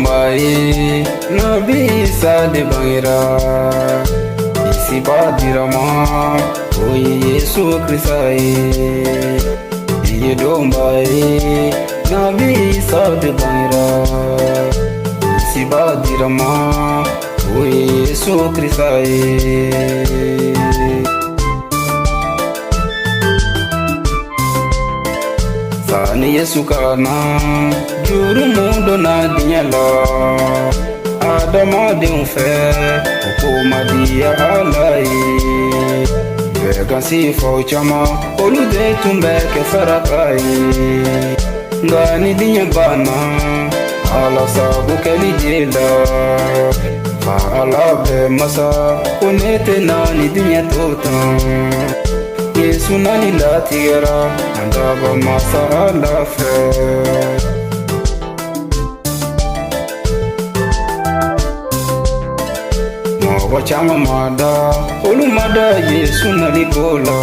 dombai nabi sa de bangira isi badirama oye Yesu Kristai ye dombai nabi sa de bangira isi badirama oye Yesu Kristai Sani Yesu kana juru mundo na dinyala Adama de un fe ukuma dia alai Vega si fo chama olu de tumbe ke farakai Ngani dinya bana ala sabu ke lijela Fa ala be masa kunete nani dinya totan Yesu nani la tierra andaba masa a la fe Mawa chama mada olu mada Yesu nani bola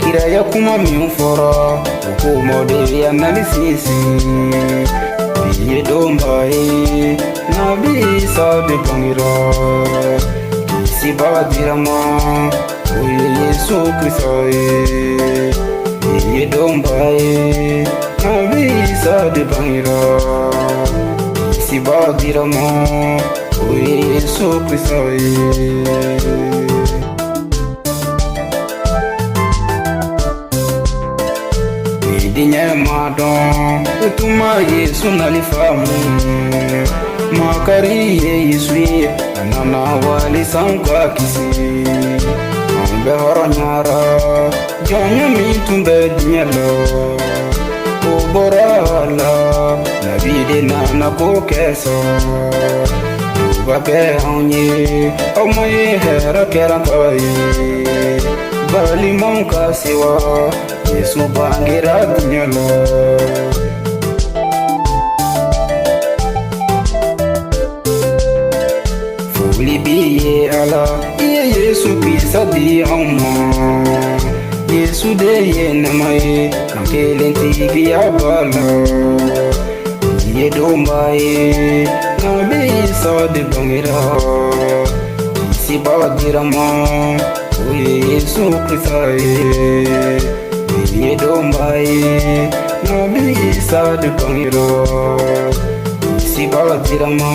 Kira ya kuma miufora uko mode ya nani sisi Biye dombai nabi sa de bangira Kisi badirama oye Yesu Kristai ye dombai nabi sa de bangira isi badirama oye Yesu Kristai Dinya madon utuma Yesu nalifamu makari Yesu anana wali sangwa kisi Ambe horonyara jonya mitumbe dinyalo Oborala nabide na kokeso Dubabe honye omoye hera kerantai Bali monka siwa Yesu bangira dinyalo Libiye ala ye Yesu kisa di amma Yesu de ye namaye kankelen tibi abala ye dombaye nabi sa de bangira isi badirama oye Yesu Kristai ye dombaye nabi sa de bangira isi badirama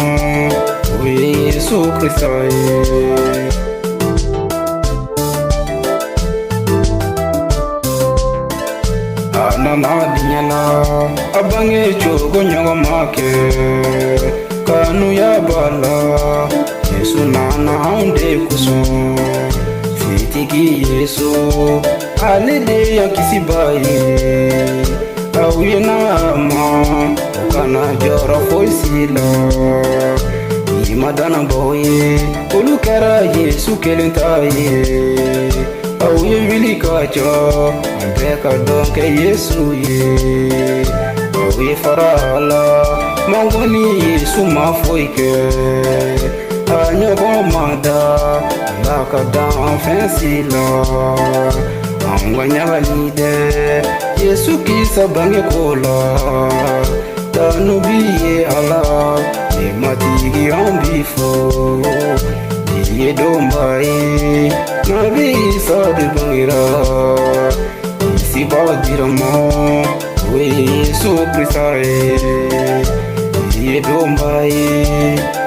oye Yesu Kristai Anana dinyala abange chogo nyongo make Kanu ya bala Yesu nana haunde kusu Fitiki Yesu alede ya kisibaye Auye nama ukana jora foisila Madana boye olukara Yesu kelentaye Auye vili kacho ambeka donke Yesu ye Auye farala mangoni Yesu mafoike Anyo gomada laka dan fensila Angwanya valide Yesu kisa bange kola Tanu biye ala matigi ambifo Diye dombai nabi sa de bangira isi badirama oye Yesu Kristai Diye dombai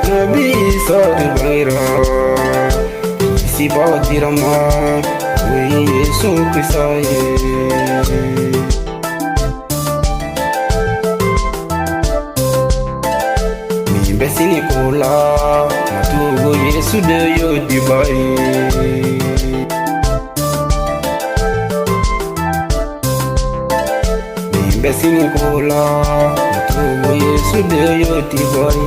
nabi sa de bangira isi badirama oye Yesu Kristai Besini kola matugo Yesu de yo dibai Besini kola matugo Yesu de yo dibai